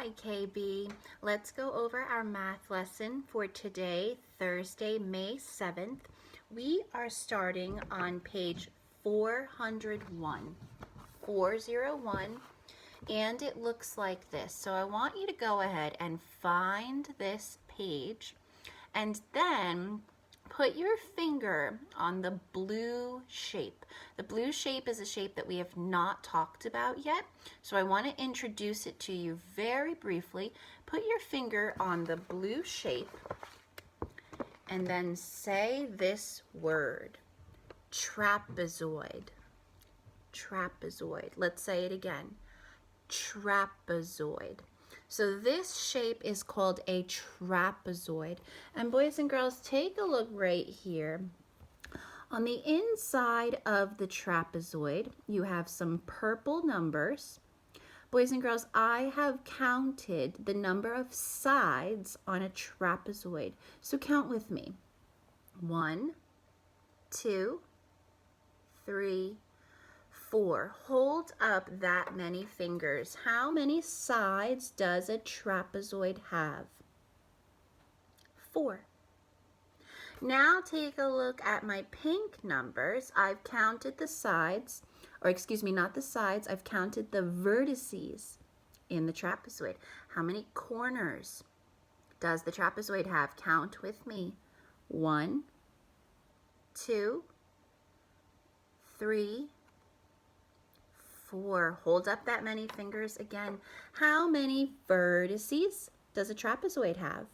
Hi KB. Let's go over our math lesson for today, Thursday, May 7th. We are starting on page 401, 401, and it looks like this. So I want you to go ahead and find this page and then put your finger on the blue shape. The blue shape is a shape that we have not talked about yet, so I want to introduce it to you very briefly. Put your finger on the blue shape and then say this word, trapezoid. Trapezoid. Let's say it again, trapezoid. So this shape is called a trapezoid. And boys and girls, take a look right here. On the inside of the trapezoid, you have some purple numbers. Boys and girls, I have counted the number of sides on a trapezoid. So count with me. 1, 2, 3, 4. Hold up that many fingers. How many sides does a trapezoid have? 4. Now take a look at my pink numbers. I've counted the sides, or excuse me, not the sides, I've counted the vertices in the trapezoid. How many corners does the trapezoid have? Count with me. 1, 2, 3, 4. Hold up that many fingers again. How many vertices does a trapezoid have?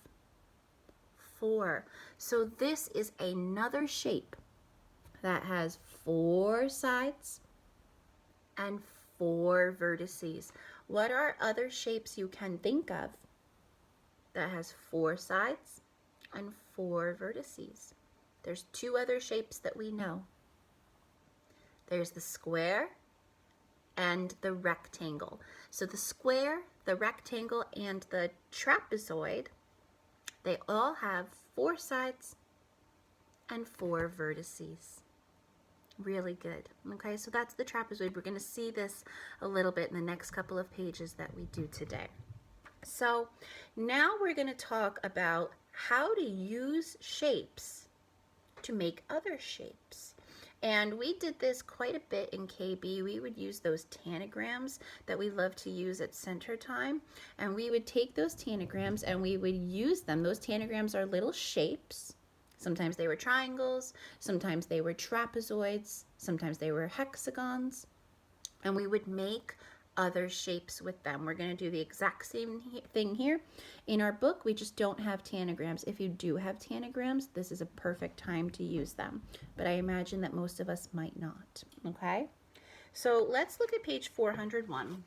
4. So this is another shape that has 4 sides and 4 vertices. What are other shapes you can think of that has 4 sides and 4 vertices? There's 2 other shapes that we know. There's the square and the rectangle. So the square, the rectangle, and the trapezoid, they all have 4 sides and 4 vertices. Really good. Okay, so that's the trapezoid. We're going to see this a little bit in the next couple of pages that we do today. So now we're going to talk about how to use shapes to make other shapes. And we did this quite a bit in KB. We would use those tanagrams that we love to use at center time. And we would take those tanagrams and we would use them. Those tanagrams are little shapes. Sometimes they were triangles, sometimes they were trapezoids, sometimes they were hexagons. And we would make other shapes with them. We're going to do the exact same thing here. In our book, we just don't have tanagrams. If you do have tanagrams, this is a perfect time to use them. But I imagine that most of us might not. Okay? So let's look at page 401.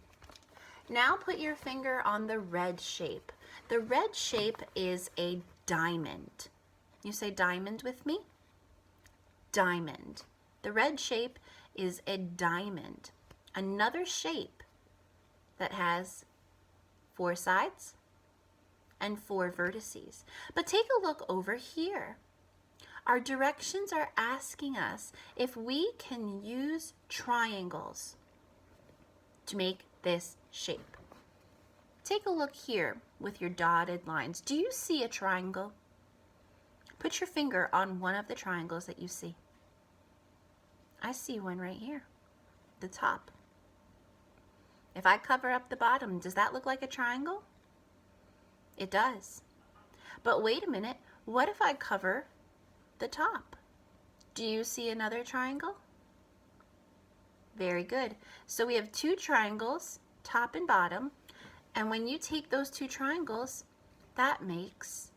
Now put your finger on the red shape. The red shape is a diamond. You say diamond with me? Diamond. The red shape is a diamond. Another shape that has 4 sides and 4 vertices. But take a look over here. Our directions are asking us if we can use triangles to make this shape. Take a look here with your dotted lines. Do you see a triangle? Put your finger on one of the triangles that you see. I see one right here, the top. If I cover up the bottom, does that look like a triangle? It does. But wait a minute, what if I cover the top? Do you see another triangle? Very good. So we have 2 triangles, top and bottom, and when you take those 2 triangles, that makes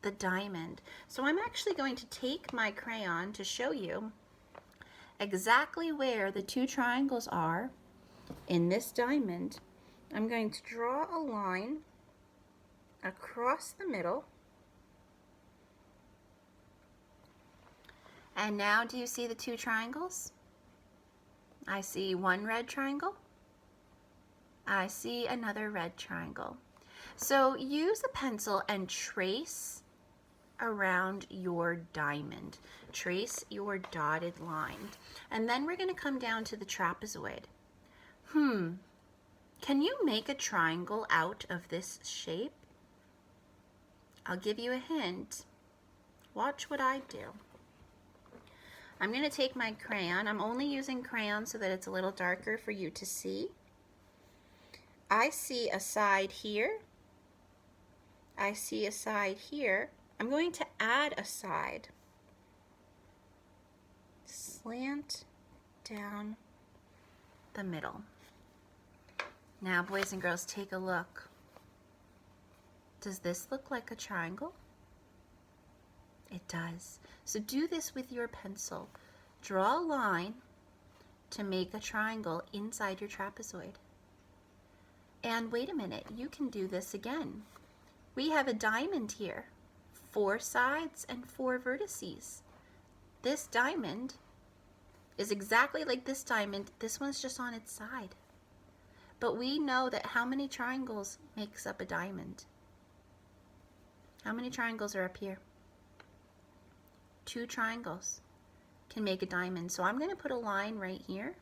the diamond. So I'm actually going to take my crayon to show you exactly where the 2 triangles are in this diamond. I'm going to draw a line across the middle. And now do you see the 2 triangles? I see one red triangle. I see another red triangle. So use a pencil and trace around your diamond. Trace your dotted line. And then we're going to come down to the trapezoid. Can you make a triangle out of this shape? I'll give you a hint. Watch what I do. I'm going to take my crayon. I'm only using crayon so that it's a little darker for you to see. I see a side here. I see a side here. I'm going to add a side. Slant down the middle. Now, boys and girls, take a look. Does this look like a triangle? It does. So do this with your pencil. Draw a line to make a triangle inside your trapezoid. And wait a minute, you can do this again. We have a diamond here, 4 sides and 4 vertices. This diamond is exactly like this diamond. This one's just on its side. But we know that how many triangles makes up a diamond? How many triangles are up here? 2 triangles can make a diamond. So I'm going to put a line right here,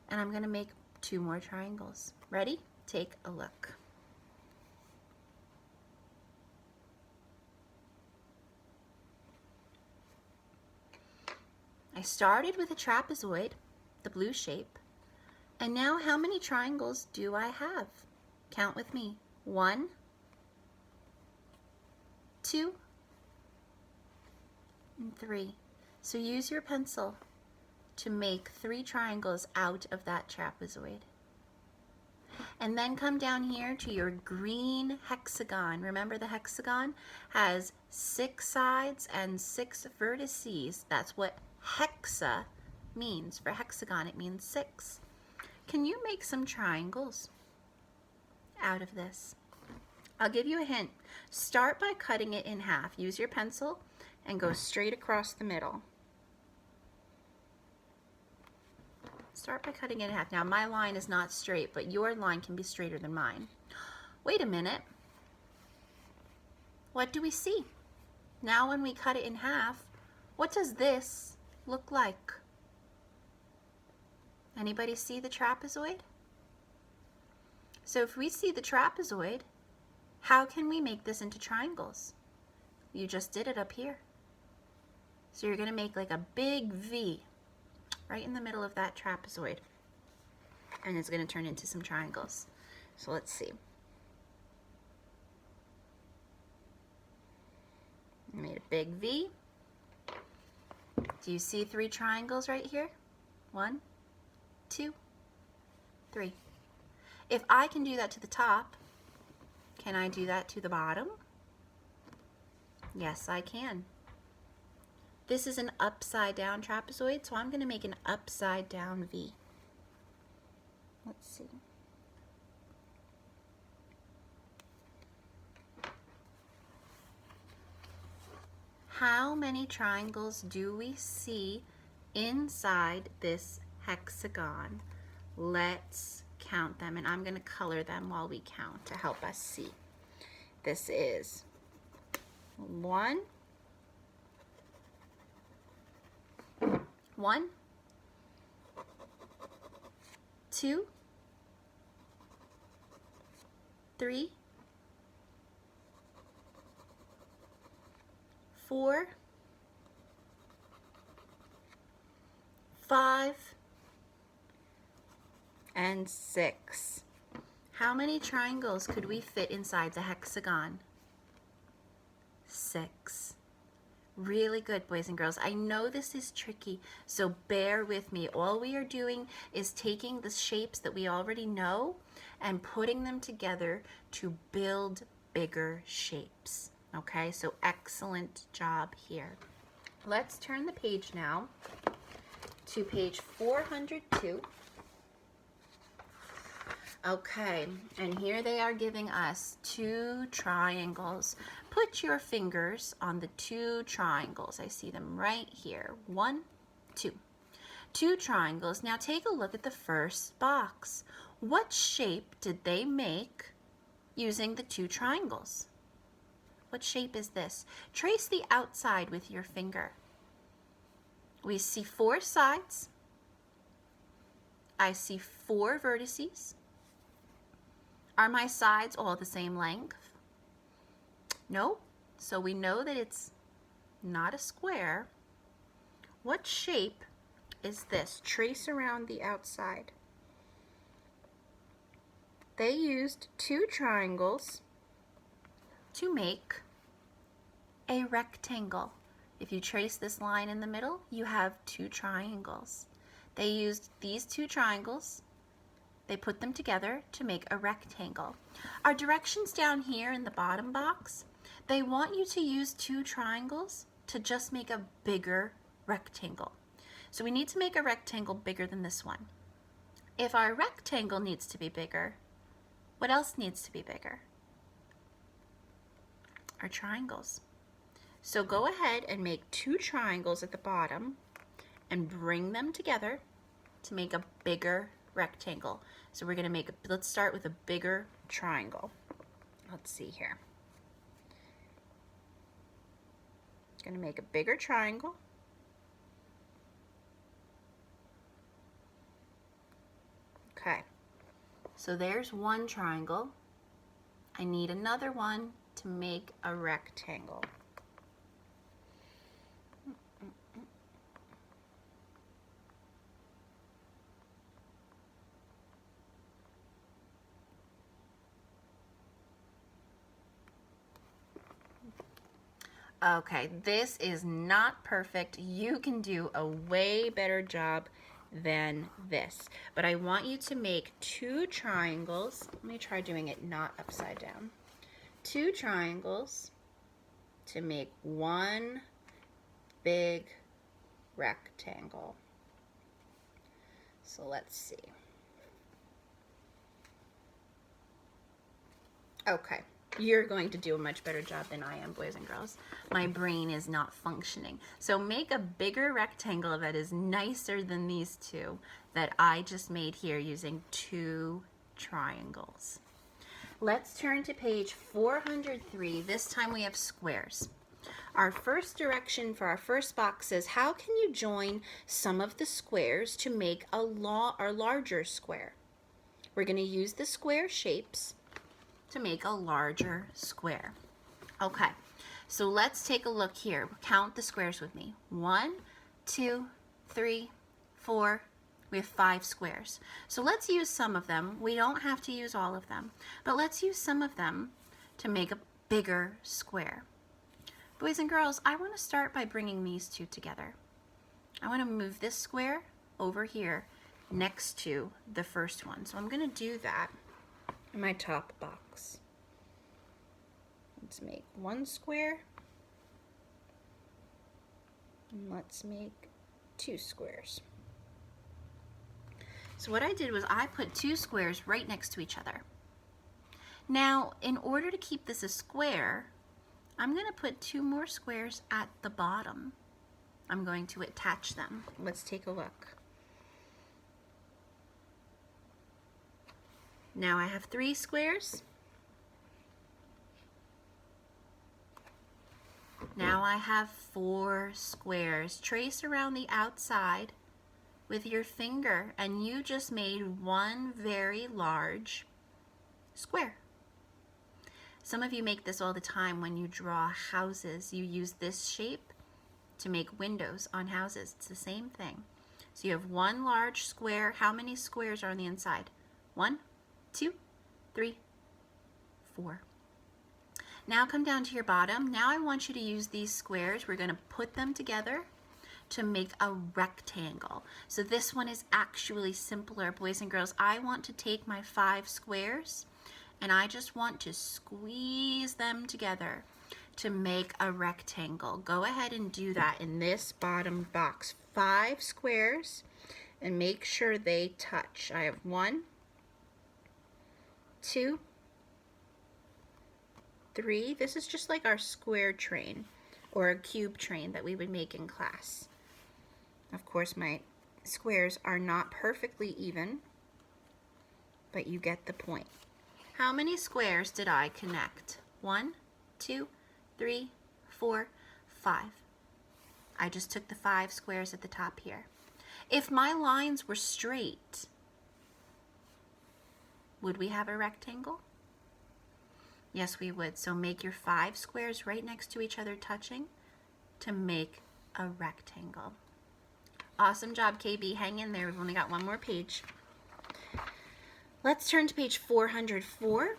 and I'm going to make 2 more triangles. Ready? Take a look. I started with a trapezoid, the blue shape, and now how many triangles do I have? Count with me. 1, 2, and 3. So use your pencil to make 3 triangles out of that trapezoid. And then come down here to your green hexagon. Remember, the hexagon has 6 sides and 6 vertices. That's what hexa means. For hexagon, it means 6. Can you make some triangles out of this? I'll give you a hint. Start by cutting it in half. Use your pencil and go straight across the middle. Start by cutting it in half. Now, my line is not straight, but your line can be straighter than mine. Wait a minute. What do we see? Now, when we cut it in half, what does this look like? Anybody see the trapezoid? So if we see the trapezoid, how can we make this into triangles? You just did it up here. So you're going to make like a big V right in the middle of that trapezoid, and it's going to turn into some triangles. So let's see. I made a big V. Do you see 3 triangles right here? 1, 2, 3. If I can do that to the top, can I do that to the bottom? Yes, I can. This is an upside down trapezoid, so I'm going to make an upside down V. Let's see. How many triangles do we see inside this hexagon? Let's count them, and I'm going to color them while we count to help us see. This is 1, 2, 3, 4, 5, and 6. How many triangles could we fit inside the hexagon? 6. Really good, boys and girls. I know this is tricky, so bear with me. All we are doing is taking the shapes that we already know and putting them together to build bigger shapes. Okay, so excellent job here. Let's turn the page now to page 402. Okay, and here they are giving us 2 triangles. Put your fingers on the 2 triangles. I see them right here. 1, 2. 2 triangles. Now take a look at the first box. What shape did they make using the 2 triangles? What shape is this? Trace the outside with your finger. We see 4 sides. I see 4 vertices. Are my sides all the same length? No. So we know that it's not a square. What shape is this? Trace around the outside. They used two triangles to make a rectangle. If you trace this line in the middle, you have two triangles. They used these two triangles. They put them together to make a rectangle. Our directions down here in the bottom box, they want you to use two triangles to just make a bigger rectangle. So we need to make a rectangle bigger than this one. If our rectangle needs to be bigger, what else needs to be bigger? Our triangles. So go ahead and make two triangles at the bottom and bring them together to make a bigger rectangle. So we're going to make, let's start with a bigger triangle. Let's see here. Going to make a bigger triangle. Okay, so there's one triangle. I need another one to make a rectangle. Okay, this is not perfect. You can do a way better job than this. But I want you to make two triangles. Let me try doing it not upside down. Two triangles to make one big rectangle. So let's see. Okay. You're going to do a much better job than I am, boys and girls. My brain is not functioning. So make a bigger rectangle that is nicer than these two that I just made here using two triangles. Let's turn to page 403. This time we have squares. Our first direction for our first box is, how can you join some of the squares to make a larger square? We're going to use the square shapes to make a larger square. Okay, so let's take a look here. Count the squares with me. 1, 2, 3, 4. We have 5 squares. So let's use some of them. We don't have to use all of them, but let's use some of them to make a bigger square. Boys and girls, I want to start by bringing these two together. I want to move this square over here next to the first one. So I'm going to do that in my top box. Let's make one square, and let's make 2 squares. So what I did was I put 2 squares right next to each other. Now, in order to keep this a square, I'm going to put 2 more squares at the bottom. I'm going to attach them. Let's take a look. Now I have 3 squares. Now I have 4 squares. Trace around the outside with your finger, and you just made one very large square. Some of you make this all the time when you draw houses. You use this shape to make windows on houses. It's the same thing. So you have one large square. How many squares are on the inside? 1, 2, 3, 4. Now come down to your bottom. Now I want you to use these squares. We're going to put them together to make a rectangle. So this one is actually simpler, boys and girls. I want to take my 5 squares and I just want to squeeze them together to make a rectangle. Go ahead and do that in this bottom box. 5 squares, and make sure they touch. I have 1, 2, 3. This is just like our square train or a cube train that we would make in class. Of course, my squares are not perfectly even, but you get the point. How many squares did I connect? 1, 2, 3, 4, 5. I just took the 5 squares at the top here. If my lines were straight, Would we have a rectangle? Yes, we would. So make your 5 squares right next to each other touching to make a rectangle. Awesome job, KB. Hang in there. We've only got one more page. Let's turn to page 404.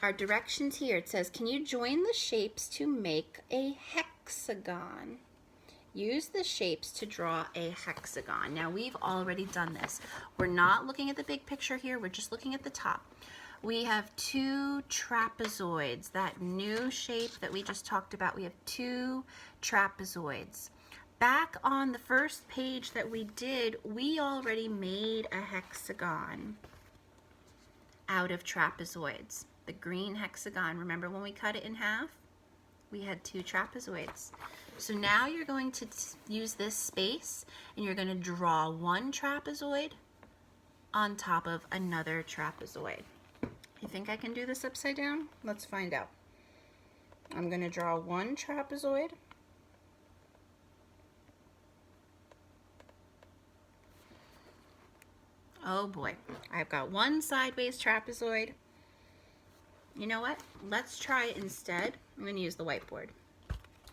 Our directions here. It says, can you join the shapes to make a hexagon? Use the shapes to draw a hexagon. Now, we've already done this. We're not looking at the big picture here. We're just looking at the top. We have 2 trapezoids, that new shape that we just talked about. We have 2 trapezoids. Back on the first page that we did, we already made a hexagon out of trapezoids. The green hexagon, remember when we cut it in half? We had 2 trapezoids. So now you're going to use this space and you're going to draw 1 trapezoid on top of another trapezoid. You think I can do this upside down? Let's find out. I'm going to draw 1 trapezoid. Oh boy, I've got 1 sideways trapezoid. You know what? Let's try it instead. I'm going to use the whiteboard.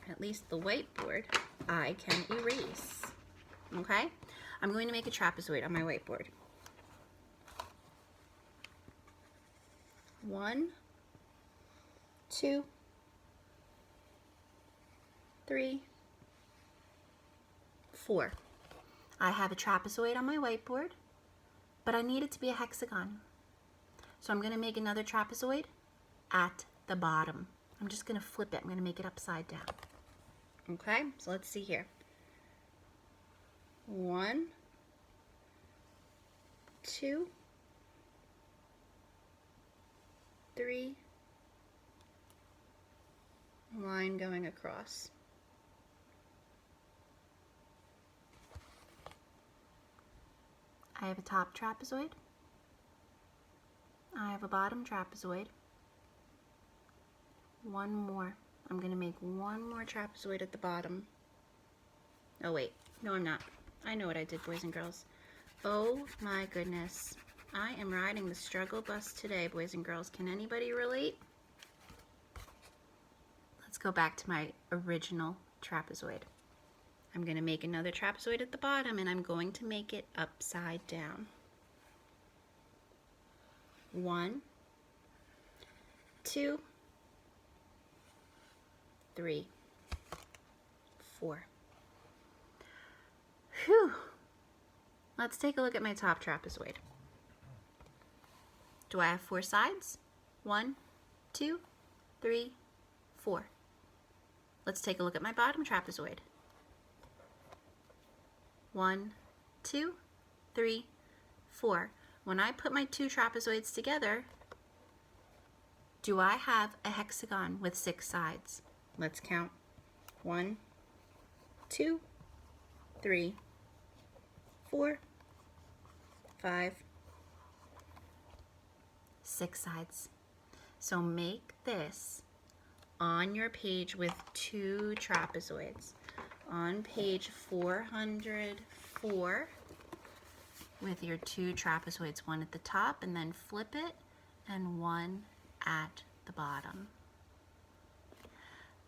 At least the whiteboard I can erase. Okay? I'm going to make a trapezoid on my whiteboard. 1, 2, 3, 4. I have a trapezoid on my whiteboard, but I need it to be a hexagon. So I'm going to make another trapezoid at the bottom. I'm just going to flip it. I'm going to make it upside down. Okay, so let's see here. 1, 2, 3, line going across. I have a top trapezoid. I have a bottom trapezoid. 1 more. I'm going to make 1 more trapezoid at the bottom. Oh wait, no I'm not. I know what I did, boys and girls. Oh my goodness. I am riding the struggle bus today, boys and girls. Can anybody relate? Let's go back to my original trapezoid. I'm going to make another trapezoid at the bottom and I'm going to make it upside down. 1, 2, 3, 4. Whew. Let's take a look at my top trapezoid. Do I have 4 sides? 1, 2, 3, 4. Let's take a look at my bottom trapezoid. 1, 2, 3, 4. When I put my 2 trapezoids together, do I have a hexagon with 6 sides? Let's count. 1, 2, 3, 4, 5, 6 sides. So make this on your page with 2 trapezoids. On page 404 with your 2 trapezoids, 1 at the top and then flip it, and 1 at the bottom.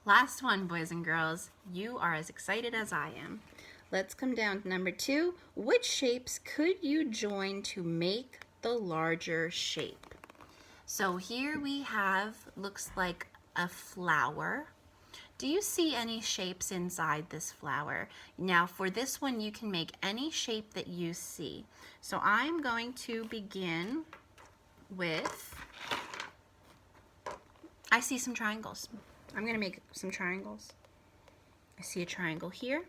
Last one, boys and girls. You are as excited as I am. Let's come down to number 2. Which shapes could you join to make the larger shape? So here we have, looks like a flower. Do you see any shapes inside this flower? Now for this one, you can make any shape that you see. So I'm going to begin with, I see some triangles. I'm going to make some triangles. I see a triangle here.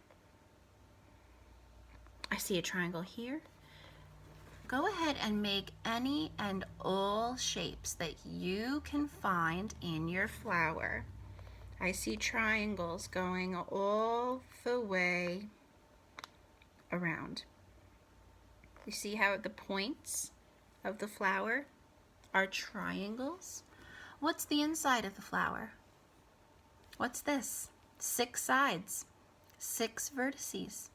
I see a triangle here. Go ahead and make any and all shapes that you can find in your flower. I see triangles going all the way around. You see how the points of the flower are triangles? What's the inside of the flower? What's this? 6 sides, 6 vertices.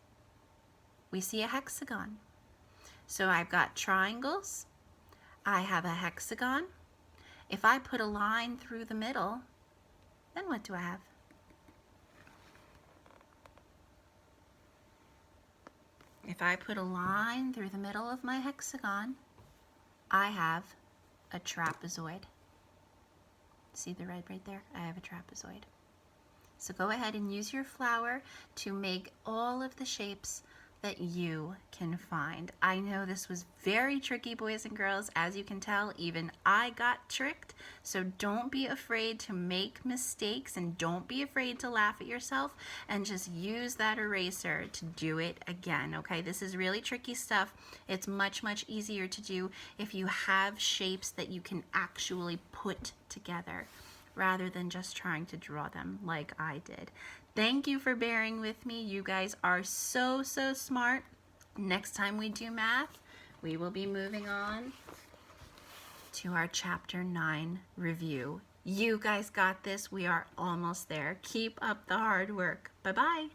We see a hexagon. So I've got triangles, I have a hexagon. If I put a line through the middle, then what do I have? If I put a line through the middle of my hexagon, I have a trapezoid. See the red right there? I have a trapezoid. So go ahead and use your flower to make all of the shapes that you can find. I know this was very tricky, boys and girls. As you can tell, even I got tricked. So don't be afraid to make mistakes and don't be afraid to laugh at yourself and just use that eraser to do it again, okay? This is really tricky stuff. It's much, much easier to do if you have shapes that you can actually put together, rather than just trying to draw them like I did. Thank you for bearing with me. You guys are so, so smart. Next time we do math, we will be moving on to our Chapter 9 review. You guys got this. We are almost there. Keep up the hard work. Bye-bye.